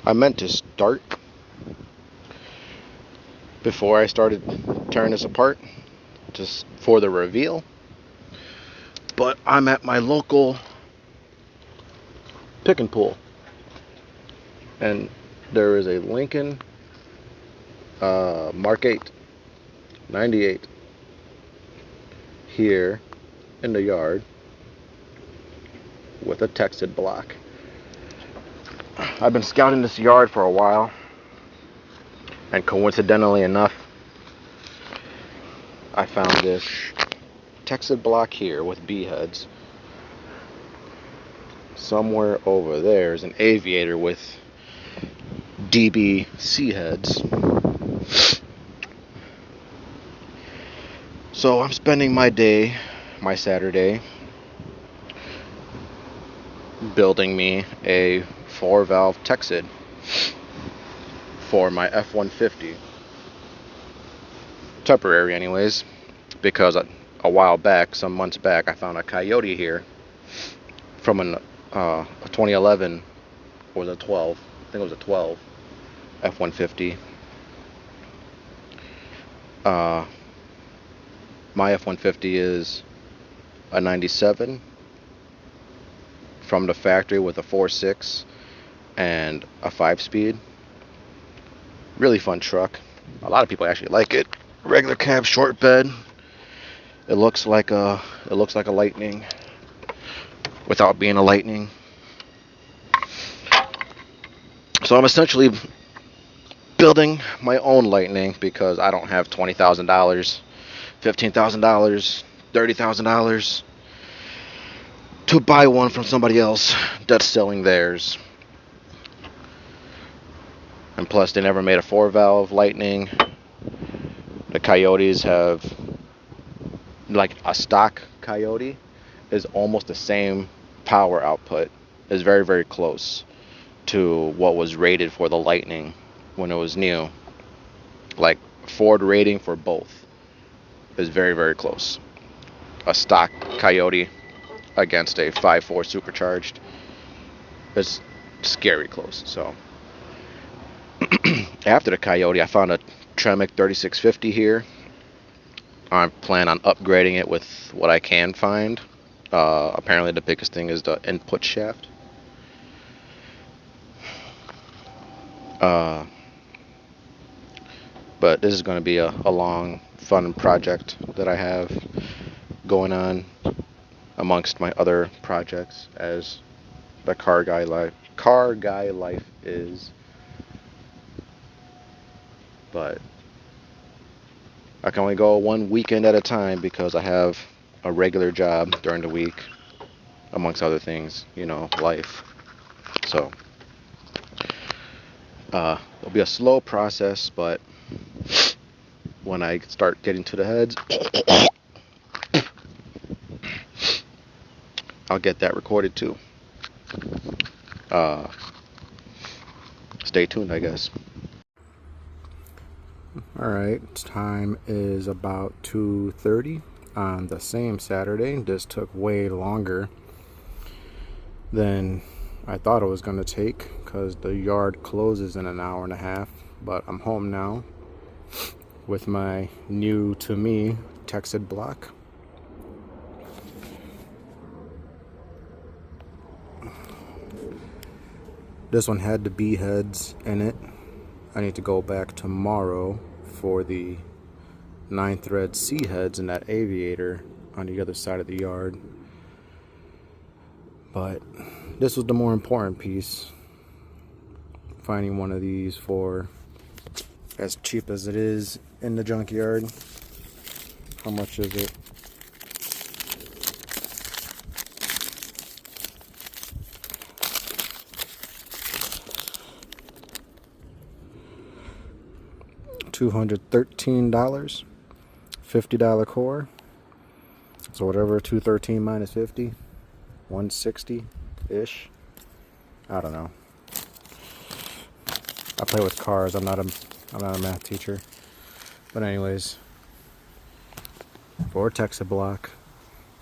I meant to start before I started tearing this apart, just for the reveal. But I'm at my local pick and pull, and there is a Lincoln Mark 8 98 here in the yard with a teksid block. I've been scouting this yard for a while, and coincidentally enough, I found this teksid block here with B heads. Somewhere over there is an Aviator with DBC heads. So I'm spending my Saturday, building me a 4-valve teksid for my F-150. Temporary anyways, because a while back, some months back, I found a Coyote here from a 2011, or was it a 12? I think it was a 12 F-150. My F-150 is a 97 from the factory with a 4.6 and a 5-speed. Really fun truck. A lot of people actually like it. Regular cab, short bed. It looks like a Lightning without being a Lightning. So I'm essentially building my own Lightning because I don't have $20,000, $15,000, $30,000 to buy one from somebody else that's selling theirs. And plus, they never made a 4-valve Lightning. The Coyotes have, like, a stock Coyote is almost the same power output. Is very, very close to what was rated for the Lightning when it was new. Like, Ford rating for both is very, very close. A stock Coyote against a 5.4 supercharged is scary close. So after the Coyote, I found a Tremec 3650 here. I plan on upgrading it with what I can find. Apparently the biggest thing is the input shaft. But this is going to be a long, fun project that I have going on amongst my other projects, as the car guy life is. But I can only go one weekend at a time because I have a regular job during the week, amongst other things, life. So it'll be a slow process, but when I start getting to the heads, I'll get that recorded too. Stay tuned, I guess. Alright, time is about 2:30 on the same Saturday. This took way longer than I thought it was going to take because the yard closes in an hour and a half. But I'm home now with my new to me teksid block. This one had the B heads in it. I need to go back tomorrow for the 9-thread C heads in that Aviator on the other side of the yard. But this was the more important piece. Finding one of these for as cheap as it is in the junkyard. How much is it? $213, $50 core. So whatever, 213 minus 50, 160-ish. I don't know. I play with cars. I'm not a math teacher. But anyways, for a teksid block,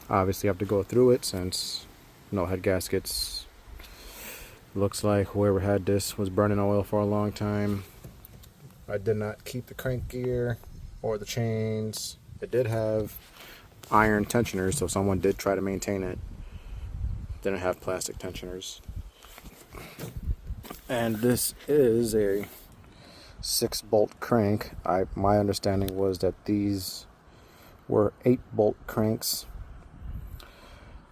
obviously I have to go through it since no head gaskets Looks like whoever had this was burning oil for a long time. I did not keep the crank gear or the chains. It did have iron tensioners, so someone did try to maintain it. Didn't have plastic tensioners. And this is a 6-bolt crank. My understanding was that these were 8-bolt cranks,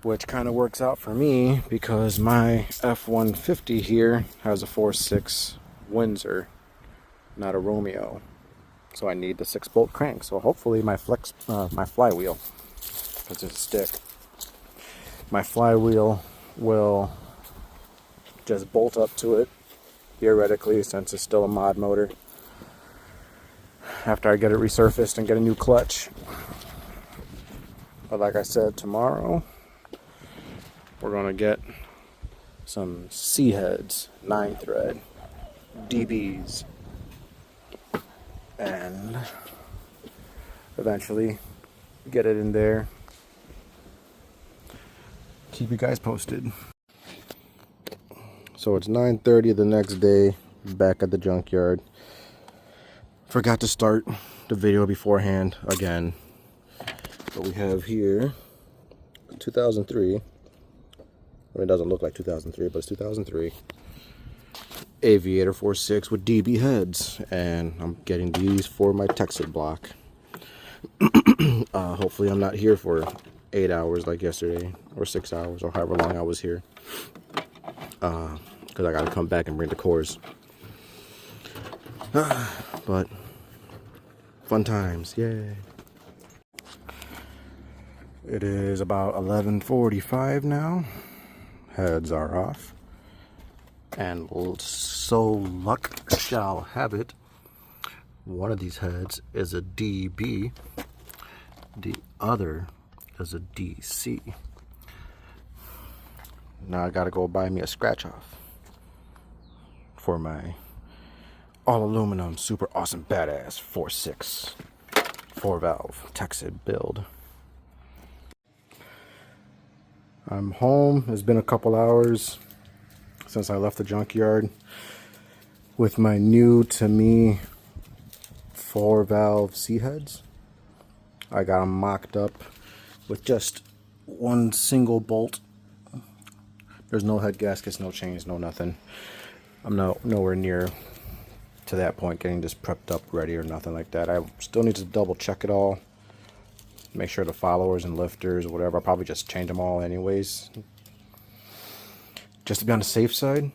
which kind of works out for me because my F-150 here has a 4.6 Windsor, not a Romeo. So I need the 6-bolt crank. So hopefully my flywheel, because it's a stick, my flywheel will just bolt up to it, theoretically, since it's still a mod motor, after I get it resurfaced and get a new clutch. But like I said, tomorrow we're gonna get some C heads, 9-thread, DBs, and eventually get it in there. Keep you guys posted. So it's 9:30 the next day, back at the junkyard. Forgot to start the video beforehand again. But we have here 2003. It doesn't look like 2003, but it's 2003. Aviator 4.6 with DB heads. And I'm getting these for my teksid block. Hopefully I'm not here for 8 hours like yesterday, or 6 hours, or however long I was here. Because I got to come back and bring the cores. But fun times, yay. It is about 11:45 now. Heads are off. And so luck shall have it, one of these heads is a DB, the other is a DC. Now I gotta go buy me a scratch off for my all aluminum super awesome badass 4.6 4-valve teksid build. I'm home. It's been a couple hours since I left the junkyard with my new to me 4-valve C heads. I got them mocked up with just one single bolt. There's no head gaskets, no chains, no nothing. I'm nowhere near to that point getting this prepped up ready or nothing like that. I still need to double check it all, make sure the followers and lifters or whatever, I'll probably just change them all anyways, just to be on the safe side.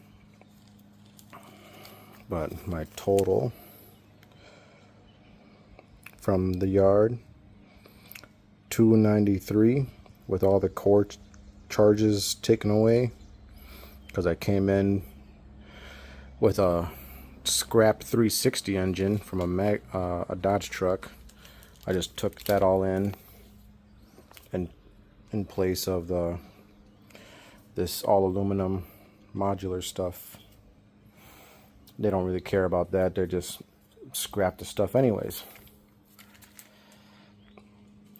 But my total from the yard, 293 with all the core charges taken away, because I came in with a scrap 360 engine from a Dodge truck. I just took that all in place of this all aluminum modular stuff. They don't really care about that. They just scrap the stuff anyways.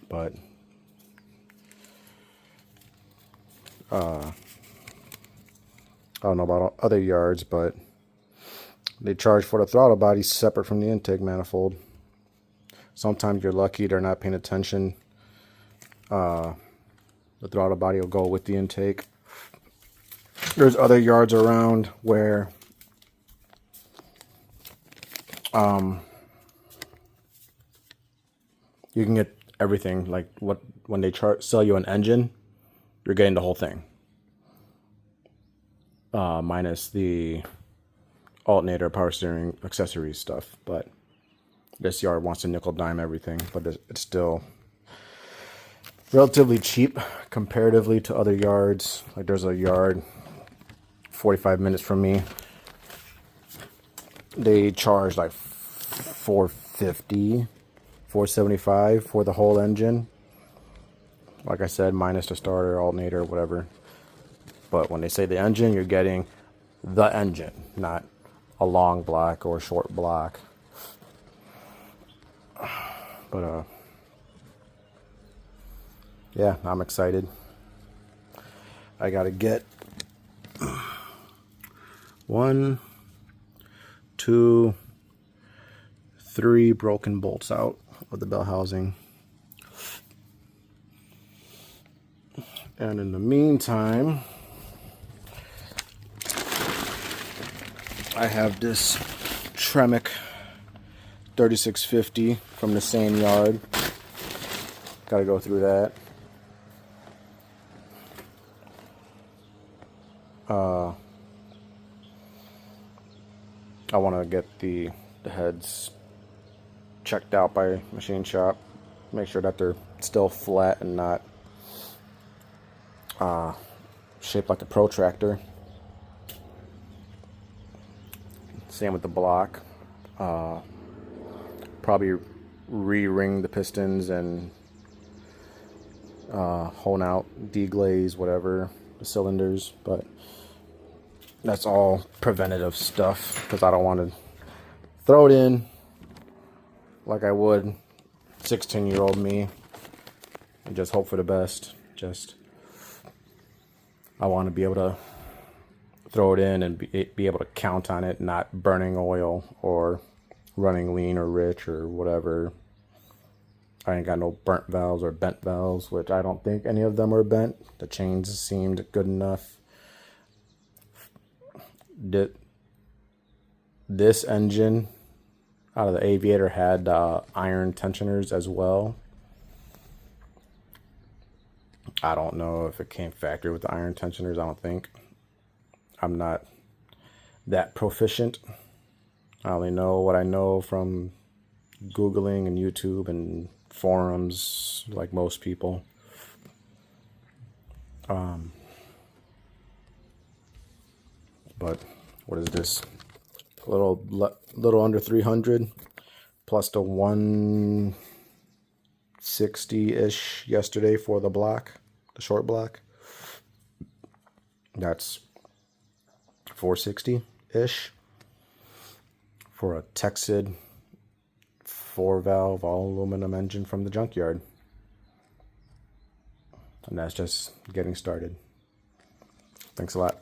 But I don't know about other yards, but they charge for the throttle body separate from the intake manifold. Sometimes you're lucky, they're not paying attention. The throttle body will go with the intake. There's other yards around where you can get everything. Like when they sell you an engine, you're getting the whole thing, minus the alternator, power steering, accessories stuff. But this yard wants to nickel dime everything, but it's still relatively cheap comparatively to other yards. Like there's a yard 45 minutes from me, they charge like $450, $475 for the whole engine. Like I said, minus the starter, alternator, whatever. But when they say the engine, you're getting the engine, not a long block or a short block. But yeah, I'm excited. I gotta get 1, 2, 3 broken bolts out of the bell housing. And in the meantime, I have this Tremec 3650 from the same yard. Gotta go through that. I want to get the heads checked out by machine shop. Make sure that they're still flat and not shaped like a protractor. Same with the block. Probably re-ring the pistons and hone out, deglaze, whatever, the cylinders, but that's all preventative stuff because I don't want to throw it in like I would 16-year-old me and just hope for the best. I want to be able to throw it in and be able to count on it, not burning oil or running lean or rich or whatever. I ain't got no burnt valves or bent valves, which I don't think any of them were bent. The chains seemed good enough. This engine out of the Aviator had iron tensioners as well. I don't know if it came factory with the iron tensioners. I don't think. I'm not that proficient. I only know what I know from Googling and YouTube and forums, like most people. But what is this? A little under 300 plus the 160-ish yesterday for the block, the short block. That's 460-ish for a teksid 4-valve all aluminum engine from the junkyard. And that's just getting started. Thanks a lot.